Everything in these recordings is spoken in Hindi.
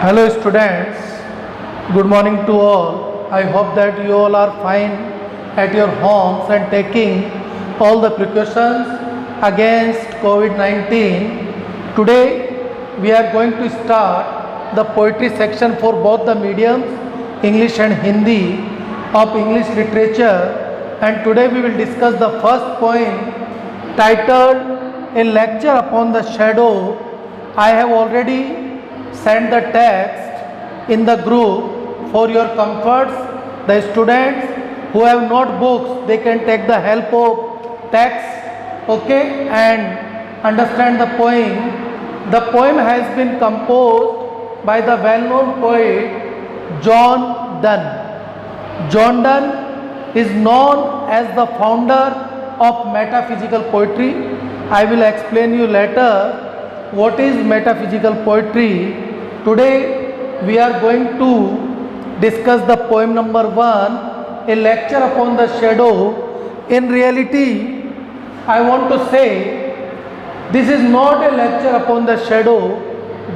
Hello students, good morning to all. I hope that you all are fine at your homes and taking all the precautions against COVID-19. Today we are going to start the poetry section for both the mediums, English and Hindi, of English literature, and today we will discuss the first poem titled A Lecture Upon the Shadow. I have already send the text in the group for your comforts. The students who have notebooks, they can take the help of text, okay, and understand the poem. The poem has been composed by the well-known poet John Donne. John Donne is known as the founder of metaphysical poetry. I will explain you later what is metaphysical poetry. Today we are going to discuss the poem number 1, A Lecture Upon the Shadow. In reality, I want to say this is not a lecture upon the shadow,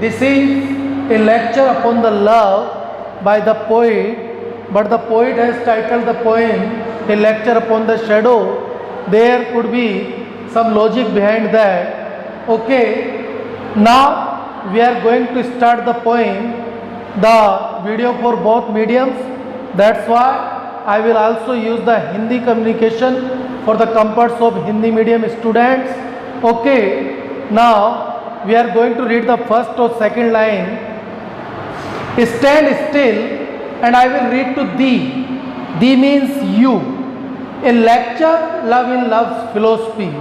this is a lecture upon the love by the poet, but the poet has titled the poem A Lecture Upon the Shadow. There could be some logic behind that. Okay, now we are going to start the poem, the video for both mediums. That's why I will also use the Hindi communication for the comforts of Hindi medium students. Okay, now we are going to read the first or second line. Stand still and I will read to thee. Thee means you. A lecture, love in love's philosophy.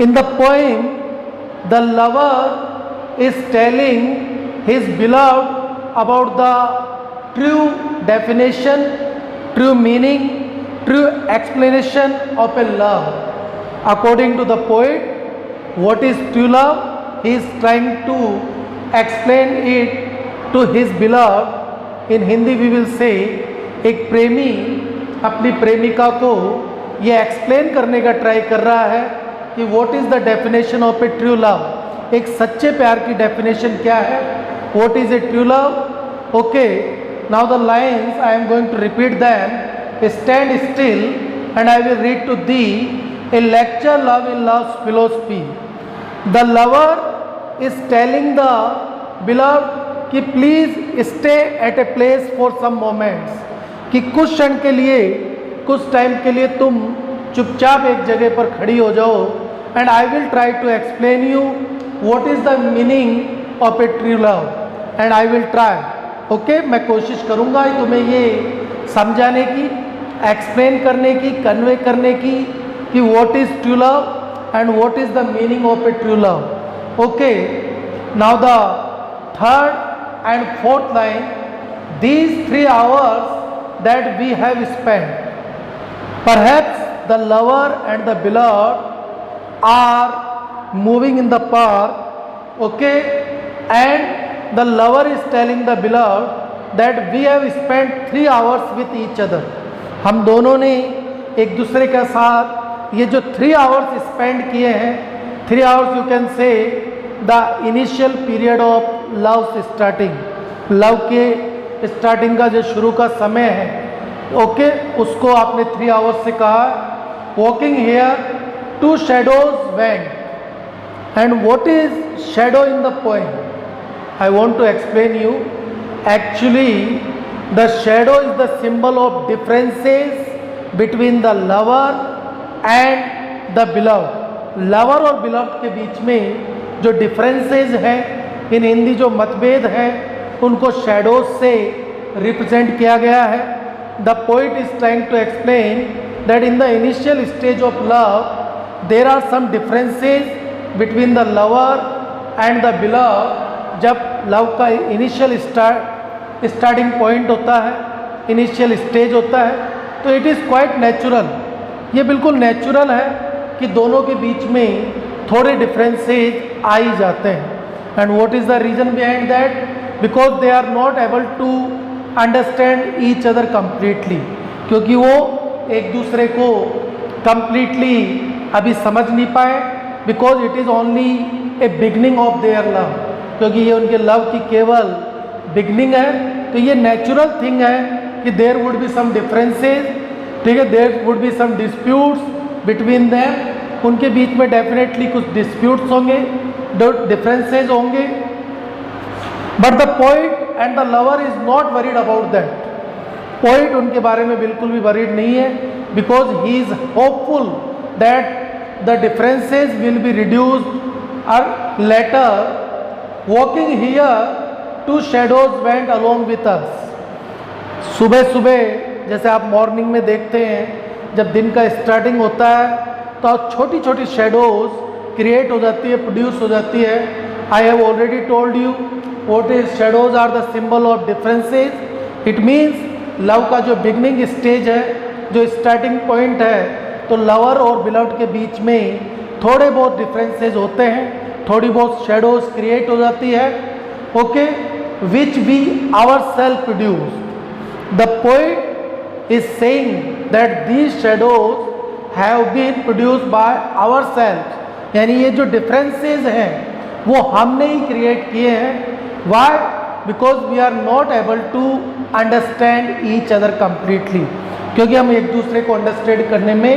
In the poem, the lover is telling his beloved about the true definition, true meaning, true explanation of a love. According to the poet, what is true love? He is trying to explain it to his beloved. In Hindi we will say, एक प्रेमी अपनी प्रेमिका को ये एक्सप्लेन करने का ट्राई कर रहा है कि what is the definition of a true love. एक सच्चे प्यार की डेफिनेशन क्या है, what is a true love. Okay, now the lines I am going to repeat them. Stand still and I will read to the a lecture love in love's philosophy. The lover is telling the beloved कि please stay at a place for some moments, कि कुछ क्षण के लिए, कुछ टाइम के लिए तुम चुपचाप एक जगह पर खड़ी हो जाओ. And I will try to explain you what is the meaning of a true love and I will try. okay, मैं कोशिश करूँगा तुम्हें ये समझाने की, एक्सप्लेन करने की, कन्वे करने की कि what is true love and what is the meaning of a true love. okay, now the third and fourth line. These 3 hours that we have spent, perhaps the lover and the beloved are moving in the park, okay, and the lover is telling the beloved that we have spent 3 hours with each other. हम दोनों ने एक दूसरे के साथ ये जो 3 hours स्पेंड किए हैं, 3 hours you can say the initial period of love starting, love के स्टार्टिंग का जो शुरू का समय है, ओके, उसको आपने 3 hours से कहा. Walking here 2 shadows went. And what is shadow in the poem? I want to explain you. Actually, the shadow is the symbol of differences between the lover and the beloved. Lover और beloved के बीच में जो differences हैं, इन हिंदी जो मतभेद हैं, उनको shadows से represent किया गया है. The poet is trying to explain that in the initial stage of love, there are some differences between the lover and the beloved. जब लव का इनिशियल स्टार्टिंग पॉइंट होता है, इनिशियल स्टेज होता है, तो इट इज़ क्वाइट नेचुरल. ये बिल्कुल नेचुरल है कि दोनों के बीच में थोड़े डिफरेंसेस आ ही जाते हैं. And what is the reason behind that? Because they are not able to understand each other completely, क्योंकि वो एक दूसरे को कम्प्लीटली अभी समझ नहीं पाए. Because it is only A beginning of their love, क्योंकि ये उनके लव की केवल बिगनिंग है, तो ये नेचुरल थिंग है कि there would be some differences, ठीक है, there would be some disputes between them, उनके बीच में डेफिनेटली कुछ डिस्प्यूट्स होंगे, डिफरेंसेस होंगे, but the poet and the lover is not worried about that. Poet उनके बारे में बिल्कुल भी वरीड नहीं है, because he is hopeful that the differences will be reduced और later walking here to shadows went along with us. सुबह सुबह जैसे आप मॉर्निंग में देखते हैं, जब दिन का स्टार्टिंग होता है तो छोटी छोटी शैडोज क्रिएट हो जाती है, प्रोड्यूस हो जाती है। I have already told you what is shadows are the symbol of differences. It means love का जो बिगनिंग स्टेज है, जो स्टार्टिंग पॉइंट है, तो लवर और बिलव्ड के बीच में थोड़े बहुत डिफरेंसेस होते हैं, थोड़ी बहुत शैडोज क्रिएट हो जाती है, okay, which we our self produce. The poet is saying that these shadows have been produced by our self, यानी ये जो डिफरेंसेस हैं वो हमने ही क्रिएट किए हैं। Why? Because we are not able to understand each other completely, क्योंकि हम एक दूसरे को अंडरस्टैंड करने में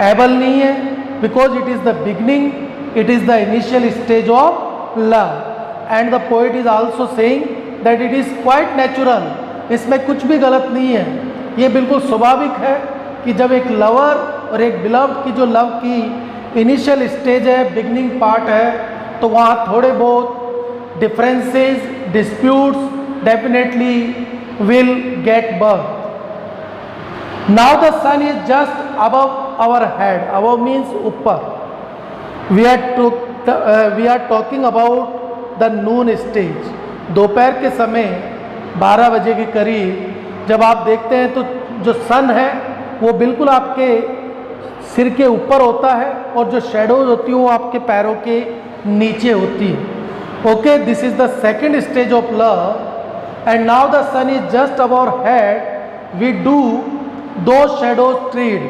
एबल नहीं है, because it is the beginning, it is the initial stage of love. And the poet is also saying that it is quite natural, इसमें कुछ भी गलत नहीं है, ये बिल्कुल स्वाभाविक है कि जब एक लवर और एक बिलव्ड की जो लव की इनिशियल स्टेज है, बिगनिंग पार्ट है, तो वहाँ थोड़े बहुत differences, disputes definitely will get birth. Now the sun is just above our head, above means ऊपर। We are talking about the noon stage. दोपहर के समय 12 बजे के करीब जब आप देखते हैं तो जो सन है वो बिल्कुल आपके सिर के ऊपर होता है, और जो शैडोज होती है वो आपके पैरों के नीचे होती है। Okay, this is the second stage of love. And now the sun is just about head, we do though shadows tread.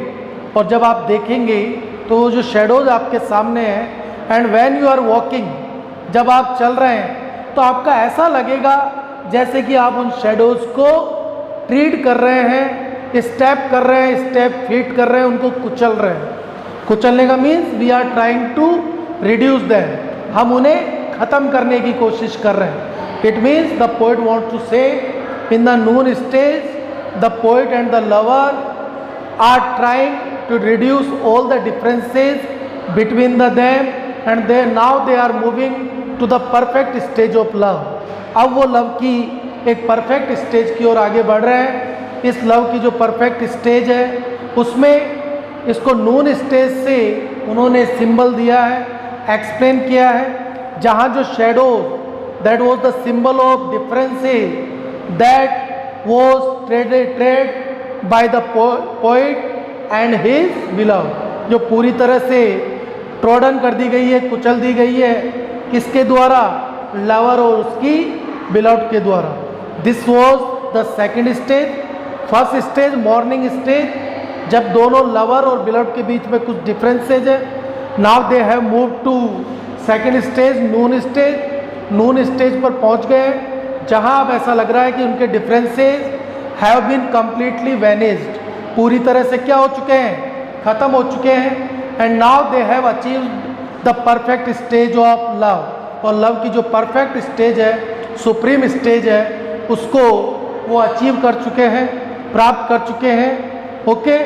और जब आप देखेंगे तो वो जो शैडोज आपके सामने हैं, and when you are walking, जब आप चल रहे हैं तो आपका ऐसा लगेगा जैसे कि आप उन शैडोज को ट्रीट कर रहे हैं, स्टेप कर रहे हैं, स्टेप फीट कर रहे हैं, उनको कुचल रहे हैं। कुचलने का means we are trying to reduce them, हम उन्हें ख़त्म करने की कोशिश कर रहे हैं। It means the poet want to say in the noon stage the poet and the lover are trying to reduce all the differences between the them, and they now they are moving to the perfect stage of love. अब वो लव की एक परफेक्ट स्टेज की ओर आगे बढ़ रहे हैं। इस लव की जो परफेक्ट स्टेज है उसमें इसको नून स्टेज से उन्होंने सिंबल दिया है, एक्सप्लेन किया है, जहाँ जो shadows that was the symbol of differences that was trade by the poet and his beloved, जो पूरी तरह से ट्रोडन कर दी गई है, कुचल दी गई है, किसके द्वारा? लवर और उसकी बिलव्ड के द्वारा। This was the second stage. First stage morning stage, जब दोनों लवर और बिलव्ड के बीच में कुछ डिफरेंसेज है। Now they have move to second stage, noon stage. Noon stage पर पहुंच गए जहां अब ऐसा लग रहा है कि उनके differences have been completely vanished, पूरी तरह से क्या हो चुके हैं? खत्म हो चुके हैं। And now they have achieved the perfect stage of love, और लव की जो परफेक्ट स्टेज है, सुप्रीम स्टेज है, उसको वो अचीव कर चुके हैं, प्राप्त कर चुके हैं। Okay,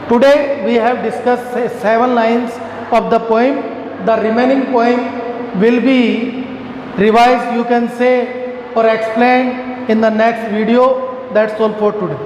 today we have discuss 7 lines of the poem. The remaining poem will be revised, you can say, or explained in the next video. That's all for today.